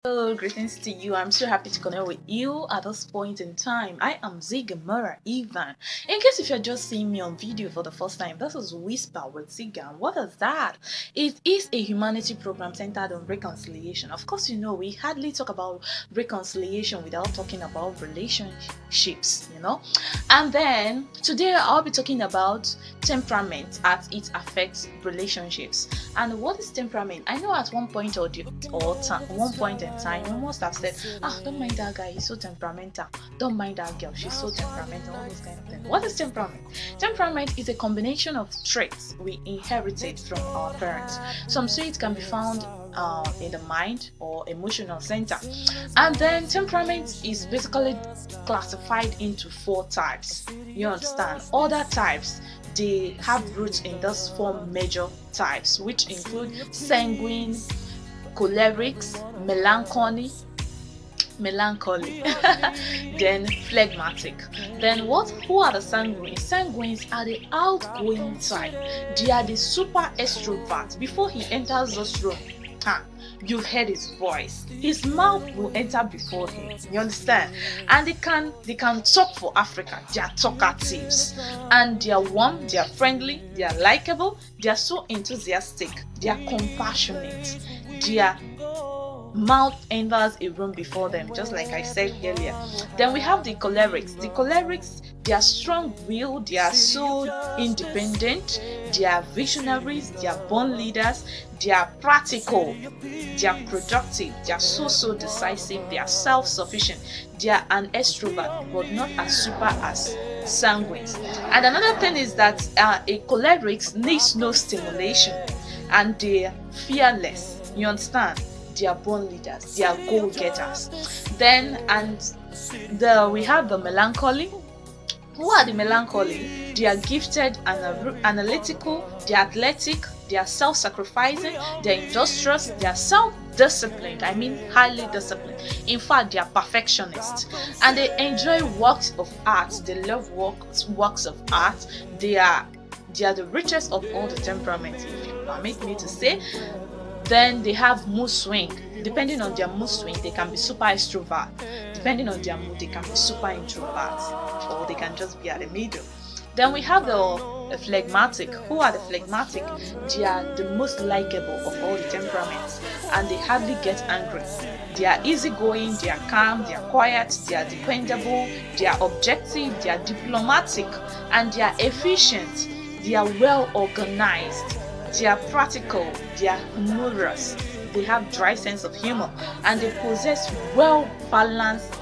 Hello, greetings to you. I'm so happy to connect with you at this point in time. I am Ziga Ivan. In case if you're just seeing me on video for the first time, this is Whisper with Ziga. And what is that? It is a humanity program centered on reconciliation. Of course, you know, we hardly talk about reconciliation without talking about relationships, And then today I'll be talking about temperament as it affects relationships. And what is temperament? I know at one point one point in time you must have said, don't mind that guy, he's so temperamental, don't mind that girl, she's so temperamental, all those kind of things. What is temperament? Temperament is a combination of traits we inherited from our parents. Some say it can be found in the mind or emotional center, and then temperament is basically classified into 4 types. You understand? Other types, they have roots in those 4 major types, which include sanguine, cholerics, melancholy then phlegmatic. Then who are the sanguines? Sanguines are the outgoing type. They are the super extrovert. Before he enters this room, you heard his voice, his mouth will enter before him, you understand? And they can talk for Africa. They are talkatives, and they are warm, they are friendly, they are likable, they are so enthusiastic, they are compassionate, their mouth enters a room before them, just like I said earlier. Then we have the cholerics. The cholerics, they are strong-willed, they are so independent, they are visionaries, they are born leaders, they are practical, they are productive, they are so decisive, they are self-sufficient, they are an extrovert, but not as super as sanguines. And another thing is that a cholerics needs no stimulation, and they are fearless, you understand? They are born leaders, they are goal-getters. Then we have the melancholy. Who are the melancholy? They are gifted and analytical, they are athletic, they are self-sacrificing, they are industrious, they are self-disciplined, highly disciplined. In fact, they are perfectionists, and they enjoy works of art. They love works of art. They are the richest of all the temperaments, if you permit me to say. Then they have mood swing. Depending on their mood swing, they can be super extrovert. Depending on their mood, they can be super introvert, or they can just be at the middle. Then we have the phlegmatic. Who are the phlegmatic? They are the most likable of all the temperaments, and they hardly get angry. They are easygoing, they are calm, they are quiet, they are dependable, they are objective, they are diplomatic, and they are efficient. They are well organized. They are practical, they are humorous, they have dry sense of humor, and they possess well-balanced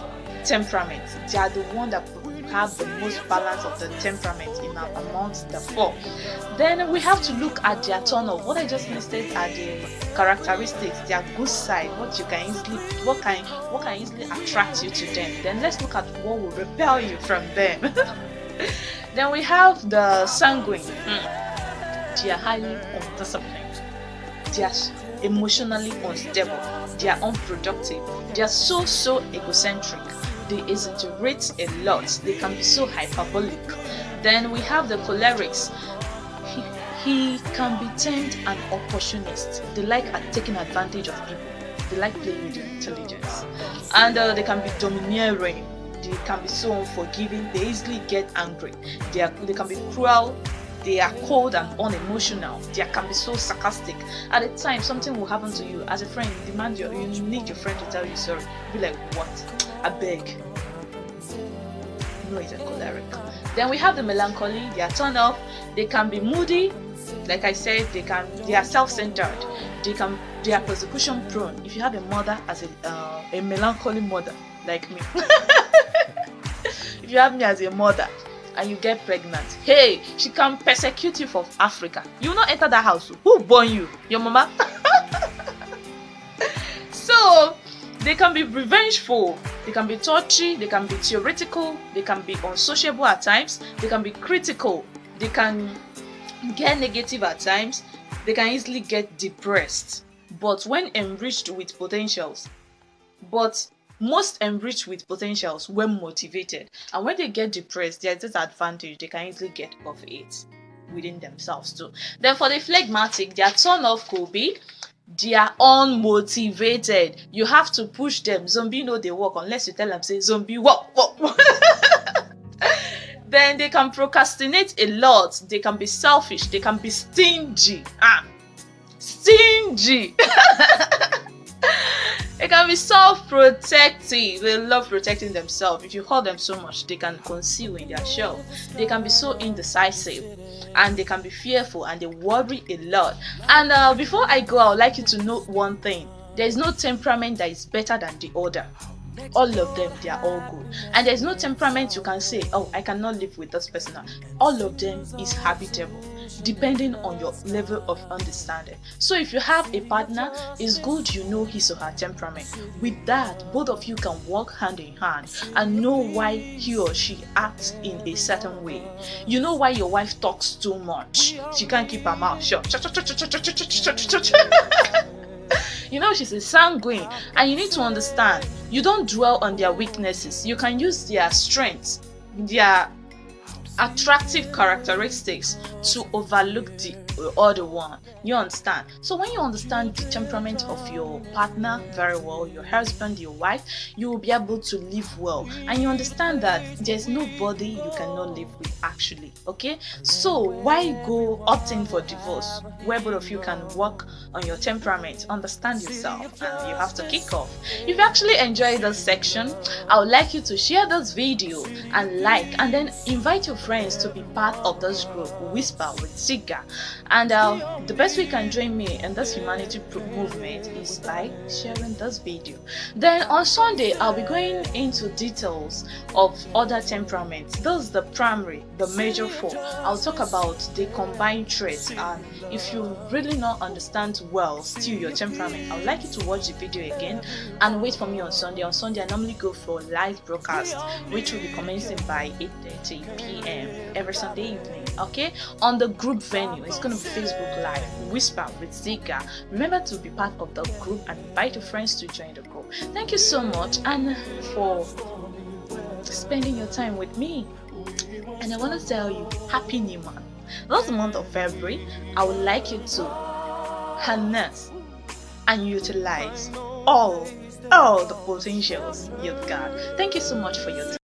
temperament. They are the one that have the most balance of the temperament amongst the 4. Then we have to look at their turn off. What I just listed are the characteristics, their good side, what can easily attract you to them. Then let's look at what will repel you from them. Then we have the sanguine. They are highly undisciplined, they are emotionally unstable, they are unproductive, they are so egocentric, they exaggerate a lot, they can be so hyperbolic. Then we have the cholerics. He can be termed an opportunist. They like taking advantage of people, they like playing with their intelligence, and they can be domineering, they can be so unforgiving, they easily get angry, they can be cruel, they are cold and unemotional, they can be so sarcastic. At a time something will happen to you, as a friend you need your friend to tell you sorry, be like, what? I beg. No, it's a choleric. Then we have the melancholy. They are turned off, they can be moody, like I said, they are self-centered, they are persecution prone. If you have a mother as a melancholy mother like me, if you have me as a mother and you get pregnant, hey, she can persecute you from Africa. You will not enter that house. Who born you? Your mama? So they can be revengeful, they can be touchy, they can be theoretical, they can be unsociable at times, they can be critical, they can get negative at times, they can easily get depressed. But when enriched with potentials, most enriched with potentials when motivated, and when they get depressed, there's this advantage, they can easily get off it within themselves too. Then for the phlegmatic, their turn off could be They are unmotivated. You have to push them. Zombie know they work unless you tell them, say, zombie, walk. Then they can procrastinate a lot. They can be selfish. They can be stingy. Stingy. They can be self-protective. They love protecting themselves. If you hold them so much, they can conceal in their shell. They can be so indecisive, and they can be fearful, and they worry a lot. And before I go, I would like you to note one thing. There is no temperament that is better than the other. All of them, they are all good, and there's no temperament you can say, oh, I cannot live with this person. All of them is habitable, depending on your level of understanding. So if you have a partner, it's good you know his or her temperament. With that, both of you can work hand in hand and know why he or she acts in a certain way. You know why your wife talks too much. She can't keep her mouth shut. You know she's a sanguine, and you need to understand, you don't dwell on their weaknesses. You can use their strengths, their attractive characteristics to overlook the other one. You understand? So when you understand the temperament of your partner very well, your husband, your wife, you will be able to live well, and you understand that there's nobody you cannot live with actually. Okay, so why go opting for divorce where both of you can work on your temperament, understand yourself, and you have to kick off? If you actually enjoyed this section, I would like you to share this video and like, and then invite your friends to be part of this group, Whisper with Ziga. And the best way you can join me in this humanity movement is by sharing this video. Then on Sunday, I'll be going into details of other temperaments. This is the primary, the major four. I'll talk about the combined traits, and if you really not understand well still your temperament, I would like you to watch the video again and wait for me on Sunday. On Sunday, I normally go for live broadcast, which will be commencing by 8:30 p.m. every Sunday evening. Okay, on the group venue, it's going to be Facebook Live, Whisper with Ziga. Remember to be part of the group and invite your friends to join the group. Thank you so much, and for spending your time with me. And I want to tell you, Happy New Month. This month of February, I would like you to harness and utilize all the potentials you've got. Thank you so much for your time.